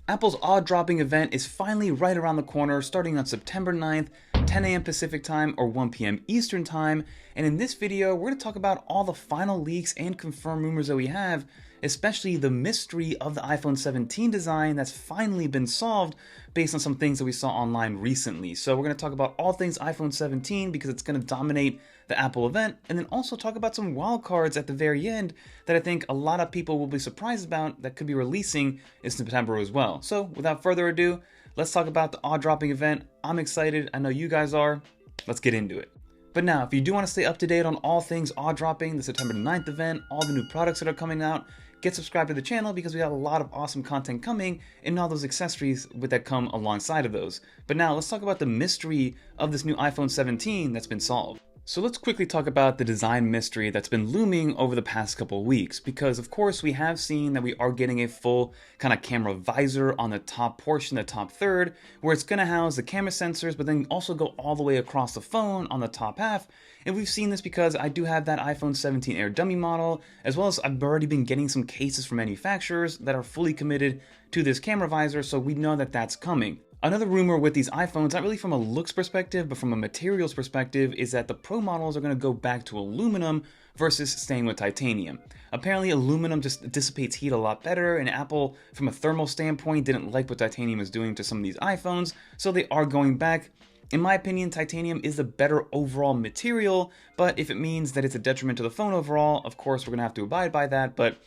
Apple's odd-dropping event is finally right around the corner, starting on September 9th, 10 a.m. Pacific time or 1 p.m. Eastern time, and in this video, we're going to talk about all the final leaks and confirmed rumors that we have, especially the mystery of the iPhone 17 design that's finally been solved based on some things that we saw online recently. So we're going to talk about all things iPhone 17 because it's going to dominate the Apple event, and then also talk about some wildcards at the very end that I think a lot of people will be surprised about that could be releasing in September as well. So without further ado, let's talk about the odd-dropping event. I'm excited, I know you guys are. Let's get into it. But now, if you do want to stay up to date on all things odd-dropping, the September 9th event, all the new products that are coming out, get subscribed to the channel because we have a lot of awesome content coming and all those accessories that come alongside of those. But now, let's talk about the mystery of this new iPhone 17 that's been solved. So let's quickly talk about the design mystery that's been looming over the past couple of weeks, because of course we have seen that we are getting a full kind of camera visor on the top portion, the top third, where it's going to house the camera sensors, but then also go all the way across the phone on the top half. And we've seen this because I do have that iPhone 17 Air dummy model, as well as I've already been getting some cases from manufacturers that are fully committed to this camera visor, so we know that that's coming. Another rumor with these iPhones, not really from a looks perspective, but from a materials perspective, is that the Pro models are going to go back to aluminum versus staying with titanium. Apparently aluminum just dissipates heat a lot better, and Apple, from a thermal standpoint, didn't like what titanium is doing to some of these iPhones, so they are going back. In my opinion, titanium is the better overall material, but if it means that it's a detriment to the phone overall, of course we're going to have to abide by that, but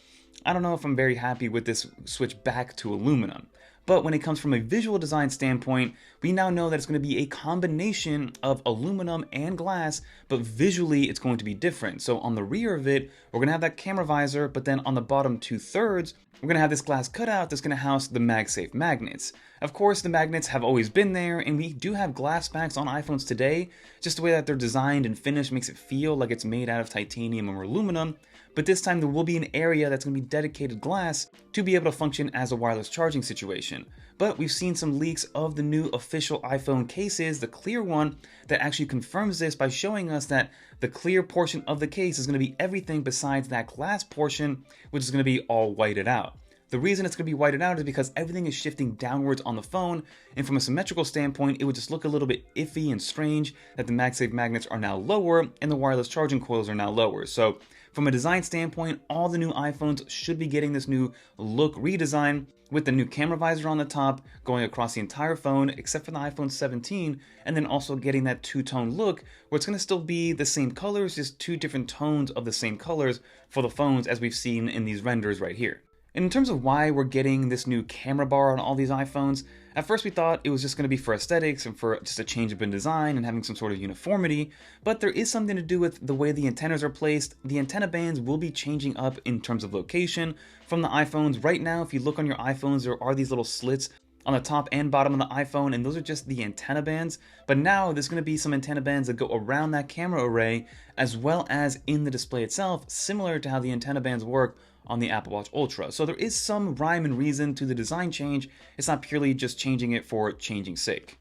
I don't know if I'm very happy with this switch back to aluminum. But when it comes from a visual design standpoint, we now know that it's going to be a combination of aluminum and glass, but visually it's going to be different. So on the rear of it, we're going to have that camera visor, but then on the bottom 2/3, we're going to have this glass cutout that's going to house the MagSafe magnets. Of course, the magnets have always been there, and we do have glass backs on iPhones today. Just the way that they're designed and finished makes it feel like it's made out of titanium or aluminum. But this time there will be an area that's going to be dedicated glass to be able to function as a wireless charging situation. But we've seen some leaks of the new official iPhone cases, the clear one, that actually confirms this by showing us that the clear portion of the case is going to be everything besides that glass portion, which is going to be all whited out. The reason it's going to be whited out is because everything is shifting downwards on the phone, and from a symmetrical standpoint, it would just look a little bit iffy and strange that the MagSafe magnets are now lower and the wireless charging coils are now lower. So from a design standpoint, all the new iPhones should be getting this new look redesign with the new camera visor on the top going across the entire phone except for the iPhone 17, and then also getting that two-tone look where it's going to still be the same colors, just two different tones of the same colors for the phones as we've seen in these renders right here. And in terms of why we're getting this new camera bar on all these iPhones, at first we thought it was just going to be for aesthetics and for just a change up in design and having some sort of uniformity, but there is something to do with the way the antennas are placed. The antenna bands will be changing up in terms of location from the iPhones. Right now, if you look on your iPhones, there are these little slits on the top and bottom of the iPhone, and those are just the antenna bands. But now there's going to be some antenna bands that go around that camera array as well as in the display itself, similar to how the antenna bands work on the Apple Watch Ultra. So there is some rhyme and reason to the design change. It's not purely just changing it for changing's sake.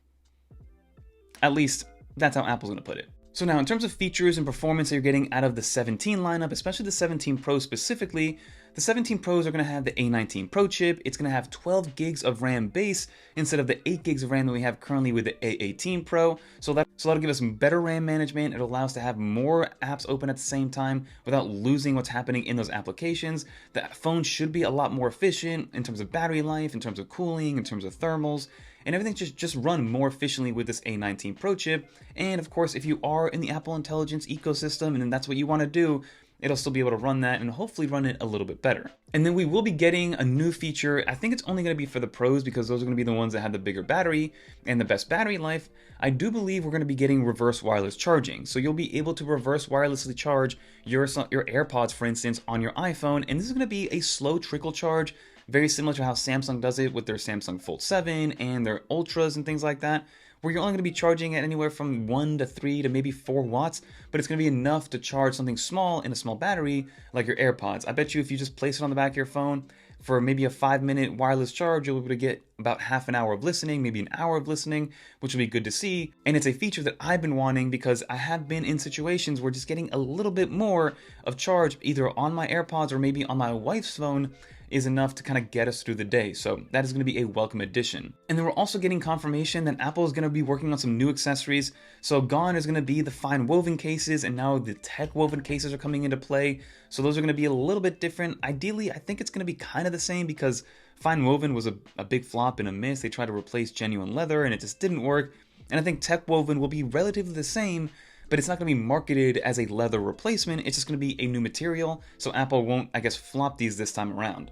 At least, that's how Apple's going to put it. So now, in terms of features and performance that you're getting out of the 17 lineup, especially the 17 Pro specifically, the 17 Pros are going to have the A19 Pro chip. It's going to have 12 gigs of RAM base instead of the 8 gigs of RAM that we have currently with the A18 Pro. So that'll give us some better RAM management. It'll allow us to have more apps open at the same time without losing what's happening in those applications. The phone should be a lot more efficient in terms of battery life, in terms of cooling, in terms of thermals, and everything just run more efficiently with this A19 Pro chip. And of course, if you are in the Apple Intelligence ecosystem and that's what you want to do, it'll still be able to run that and hopefully run it a little bit better. And then we will be getting a new feature. I think it's only going to be for the Pros because those are going to be the ones that have the bigger battery and the best battery life. I do believe we're going to be getting reverse wireless charging. So you'll be able to reverse wirelessly charge your AirPods, for instance, on your iPhone. And this is going to be a slow trickle charge, very similar to how Samsung does it with their Samsung Fold 7 and their Ultras and things like that, where you're only going to be charging at anywhere from 1 to 3 to maybe 4 watts, but it's going to be enough to charge something small in a small battery like your AirPods. I bet you if you just place it on the back of your phone for maybe a 5-minute wireless charge, you'll be able to get about half an hour of listening, maybe an hour of listening, which will be good to see. And it's a feature that I've been wanting because I have been in situations where just getting a little bit more of charge either on my AirPods or maybe on my wife's phone is enough to kind of get us through the day. So that is going to be a welcome addition. And then we're also getting confirmation that Apple is going to be working on some new accessories. So gone is going to be the fine woven cases, and now the tech woven cases are coming into play. So those are going to be a little bit different. Ideally, I think it's going to be kind of the same because fine woven was a big flop and a miss. They tried to replace genuine leather and it just didn't work. And I think tech woven will be relatively the same, but it's not going to be marketed as a leather replacement. It's just going to be a new material, so Apple won't, I guess, flop these this time around.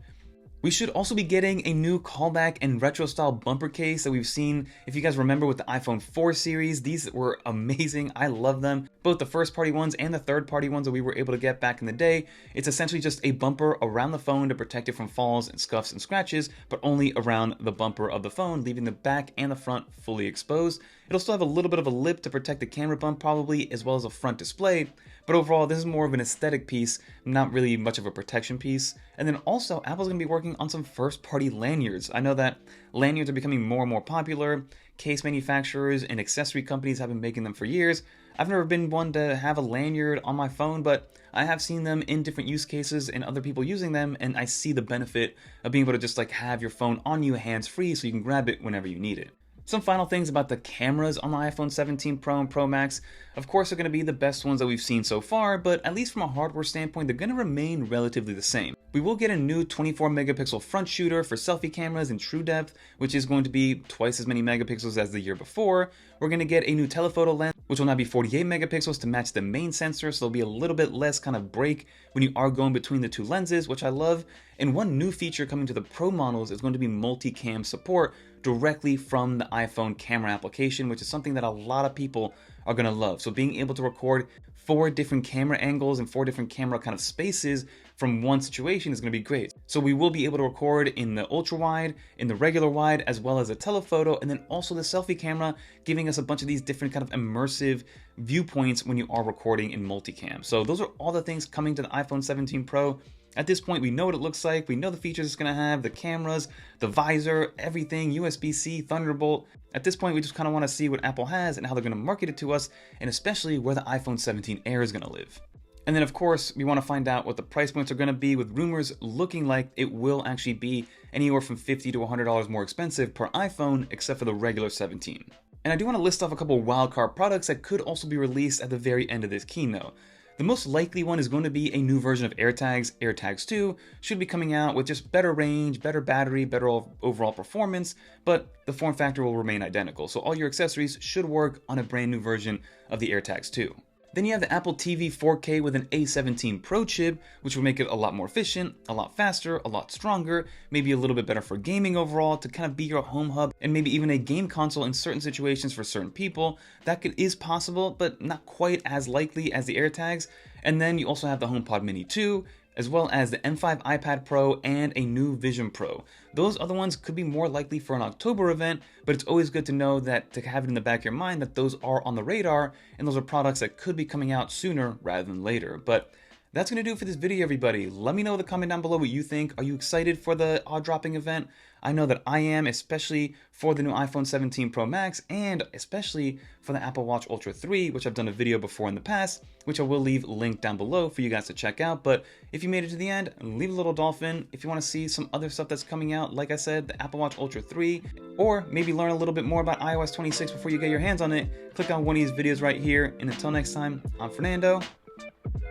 We should also be getting a new callback and retro style bumper case that we've seen. If you guys remember with the iPhone 4 series, these were amazing. I love them. Both the first party ones and the third party ones that we were able to get back in the day. It's essentially just a bumper around the phone to protect it from falls and scuffs and scratches, but only around the bumper of the phone, leaving the back and the front fully exposed. It'll still have a little bit of a lip to protect the camera bump probably, as well as a front display. But overall, this is more of an aesthetic piece, not really much of a protection piece. And then also, Apple's going to be working on some first-party lanyards. I know that lanyards are becoming more and more popular. Case manufacturers and accessory companies have been making them for years. I've never been one to have a lanyard on my phone, but I have seen them in different use cases and other people using them, and I see the benefit of being able to just like have your phone on you hands-free so you can grab it whenever you need it. Some final things about the cameras on the iPhone 17 Pro and Pro Max. Of course, they're going to be the best ones that we've seen so far, but at least from a hardware standpoint, they're going to remain relatively the same. We will get a new 24 megapixel front shooter for selfie cameras in true depth, which is going to be twice as many megapixels as the year before. We're going to get a new telephoto lens, which will now be 48 megapixels to match the main sensor, so there'll be a little bit less kind of break when you are going between the two lenses, which I love. And one new feature coming to the Pro models is going to be multicam support directly from the iPhone camera application, which is something that a lot of people are going to love. So being able to record 4 different camera angles and 4 different camera kind of spaces from one situation is going to be great. So we will be able to record in the ultra wide, in the regular wide, as well as a telephoto, and then also the selfie camera, giving us a bunch of these different kind of immersive viewpoints when you are recording in multicam. So those are all the things coming to the iPhone 17 Pro. At this point, we know what it looks like, we know the features it's going to have, the cameras, the visor, everything, USB-C, Thunderbolt. At this point, we just kind of want to see what Apple has and how they're going to market it to us, and especially where the iPhone 17 Air is going to live. And then of course, we want to find out what the price points are going to be, with rumors looking like it will actually be anywhere from $50 to $100 more expensive per iPhone, except for the regular 17. And I do want to list off a couple wildcard products that could also be released at the very end of this keynote. The most likely one is going to be a new version of AirTags. AirTags 2 should be coming out with just better range, better battery, better overall performance, but the form factor will remain identical. So all your accessories should work on a brand new version of the AirTags 2. Then you have the Apple TV 4K with an A19 Pro chip, which will make it a lot more efficient, a lot faster, a lot stronger, maybe a little bit better for gaming overall, to kind of be your home hub, and maybe even a game console in certain situations for certain people. That is possible, but not quite as likely as the AirTags. And then you also have the HomePod Mini 2, as well as the M5 iPad Pro and a new Vision Pro. Those other ones could be more likely for an October event, but it's always good to know that, to have it in the back of your mind, that those are on the radar, and those are products that could be coming out sooner rather than later. But that's going to do it for this video, everybody. Let me know in the comment down below what you think. Are you excited for the odd dropping event? I know that I am, especially for the new iPhone 17 Pro Max, and especially for the Apple Watch Ultra 3, which I've done a video before in the past, which I will leave linked down below for you guys to check out. But if you made it to the end, leave a little dolphin. If you want to see some other stuff that's coming out, like I said, the Apple Watch Ultra 3, or maybe learn a little bit more about iOS 26 before you get your hands on it, click on one of these videos right here. And until next time, I'm Fernando.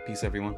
Peace, everyone.